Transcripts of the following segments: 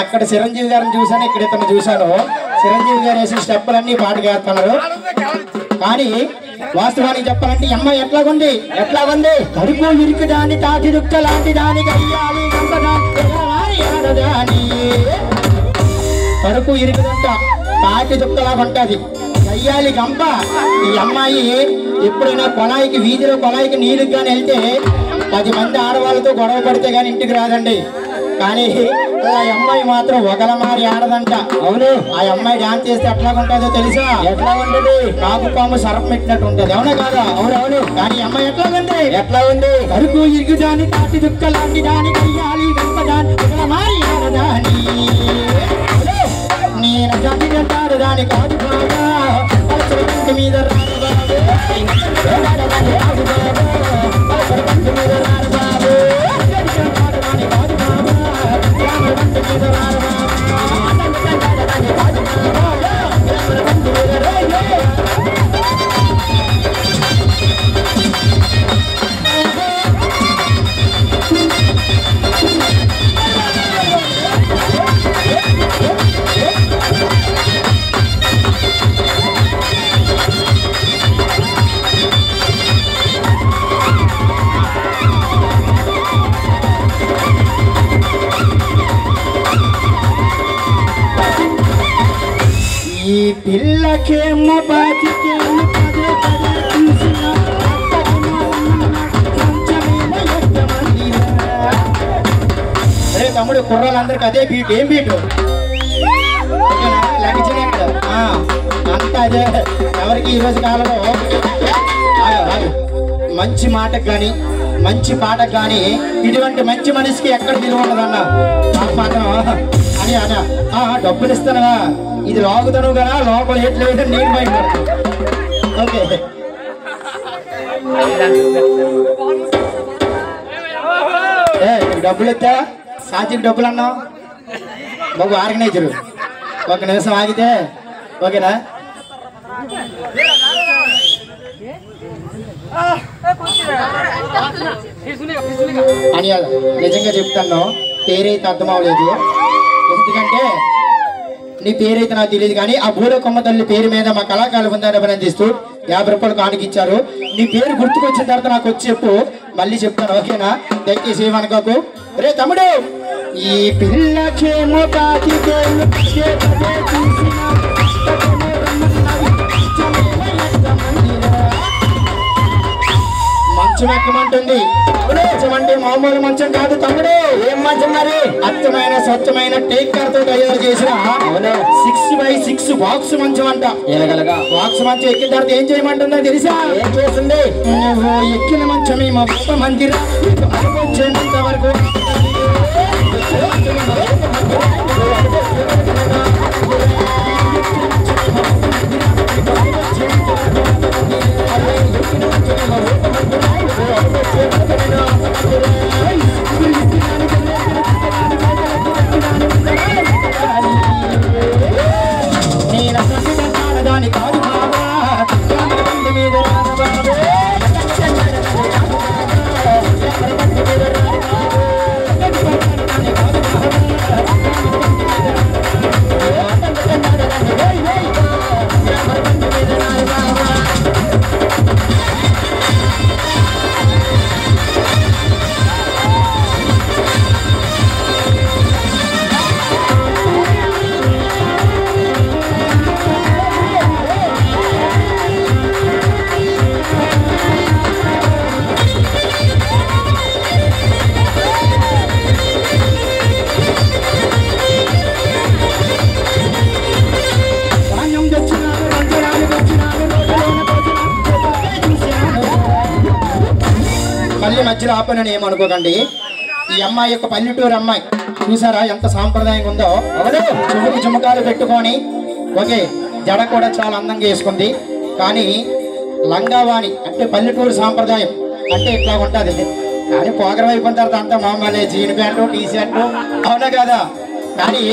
అక్కడ చిరంజీవి గారిని చూశాను, ఇక్కడ ఇతను చూశాను. చిరంజీవి గారు వేసిన స్టెప్పులన్నీ పాటగా వేస్తున్నారు. కానీ వాస్తవానికి చెప్పాలంటే ఈ అమ్మాయి ఎట్లాగుంది కడుపు ఇరికి దాని తాటి దుక్క లాంటి దానికి అయ్యాలి కడుపు ఇరుకుదంట తాటి దుక్కలాగా ఉంటది, అయ్యాలి గంప. ఈ అమ్మాయి ఎప్పుడైనా కొలాయికి వీధిలో కొలాయికి నీళ్ళకి కానీ వెళ్తే 10 మంది ఆడవాళ్ళతో గొడవ పడితే కానీ ఇంటికి రాదండి. కానీ ఆ అమ్మాయి మాత్రం ఒకలమారి ఆడదంట. అవును, ఆ అమ్మాయి డాన్స్ చేస్తే ఎట్లాగుంటుందో తెలుసా? ఎట్లా ఉంటది? కాకు పాము సరఫ్ పెట్టినట్టు ఉంటది. అవునా కాదా? అవునవును. కానీ ఈ అమ్మాయి ఎట్లా ఉంది కడుపు ఇరుగు దాని తాటి దుక్క లాంటి దానికి అయ్యాలి గంప దాని ఒకలమారి ఆడదాని నేను చదివింటారు దాని కాదు బాగా ఇంటి మీద రాదు బాబు రాదు బాబు ఇంటి మీద రాదు బాబు దాని కాదు బాబు ఇంటి మీద రాదు ఈ పిల్లకేమో బాతికేమో పదే పదే చూసిన అరే తమ్ముడు కుర్రాళ్ళందరికి అదే బీట్. ఏం బీటు అంతా అదే. ఎవరికి ఈరోజు కాలంలో మంచి మాటకు కానీ మంచి పాటకు కానీ ఇటువంటి మంచి మనిషికి ఎక్కడ విలువ ఉండదన్న మాత్రం అని అన్న డబ్బులు ఇస్తానవా ఇది లాగుతాను కదా లోపల ఎట్లు వేయడం నేను బయట. ఓకే డబ్బులు ఇస్తా సాక్షికి డబ్బులు అన్నావు బాబు ఆర్గనైజరు. ఒక నిమిషం ఆగితే ఓకేనా? అని నిజంగా చెప్తాను, పేరైతే అర్థం అవ్వలేదు. ఎందుకంటే నీ పేరైతే నాకు తెలియదు, కానీ ఆ బూరకొమ్మ తల్లి పేరు మీద మా కళాకారుల బృందాన్ని అభినందిస్తూ 50 రూపాయలు కానుకిచ్చారు. నీ పేరు గుర్తుకొచ్చిన తర్వాత నాకు వచ్చి చెప్పు, మళ్ళీ చెప్తాను ఓకేనా? దయచేసి ఏమనుకోకు. రే తమ్ముడు ఈ పిల్లకేమో మంచం ఎక్కమంటుంది. మంచం అంటే మామూలు మంచం కాదు తమ్ముడు. ఏం మంచం మరి? అచ్చమైన స్వచ్ఛమైన టేకర్ తో తయారు చేసిన 6x6 బాక్స్ మంచం అంట. బాక్స్ మంచం ఎక్కిన తర్వాత ఏం చేయమంటుందో తెలుసా? ఏం చేస్తుంది? నువ్వు ఎక్కిన మంచమే మా మందిరం వచ్చేంత వరకు దాని కాదు బాబా మీద మళ్ళీ మధ్యలో ఆపనని ఏమనుకోకండి. ఈ అమ్మాయి యొక్క పల్లెటూరు అమ్మాయి చూసారా ఎంత సాంప్రదాయంగా ఉందో? అవును, చెవుకి జుమకాలు పెట్టుకొని ఓకే జడ కూడా చాలా అందంగా వేసుకుంది. కానీ లంగావాణి అంటే పల్లెటూరు సాంప్రదాయం అంటే ఇట్లా ఉంటుంది. కానీ పోగరం అయిపోయిన తర్వాత అంతా మామూలే, జీన్ ప్యాంటు టీ షర్టు. అవునా కదా? కానీ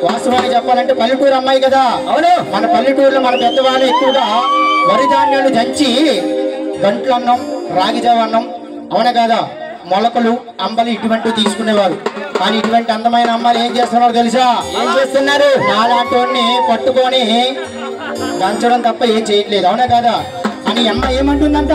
వాస్తవాన్ని చెప్పాలంటే పల్లెటూరు అమ్మాయి కదా. అవును, మన పల్లెటూరులో మన పెద్దవాళ్ళు ఎక్కువగా వరి ధాన్యాలు దంచి గంట్లు అన్నం రాగి జావ అన్నం అవునా కదా మొలకలు అంబలి ఇటువంటివి తీసుకునేవారు. కానీ ఇటువంటి అందమైన అమ్మాయిలు ఏం చేస్తున్నారు తెలుసా? ఏం చేస్తున్నారు? నాలాంటి పట్టుకొని దంచడం తప్ప ఏం చేయట్లేదు. అవునా కదా? అని అమ్మ ఏమంటుందంట?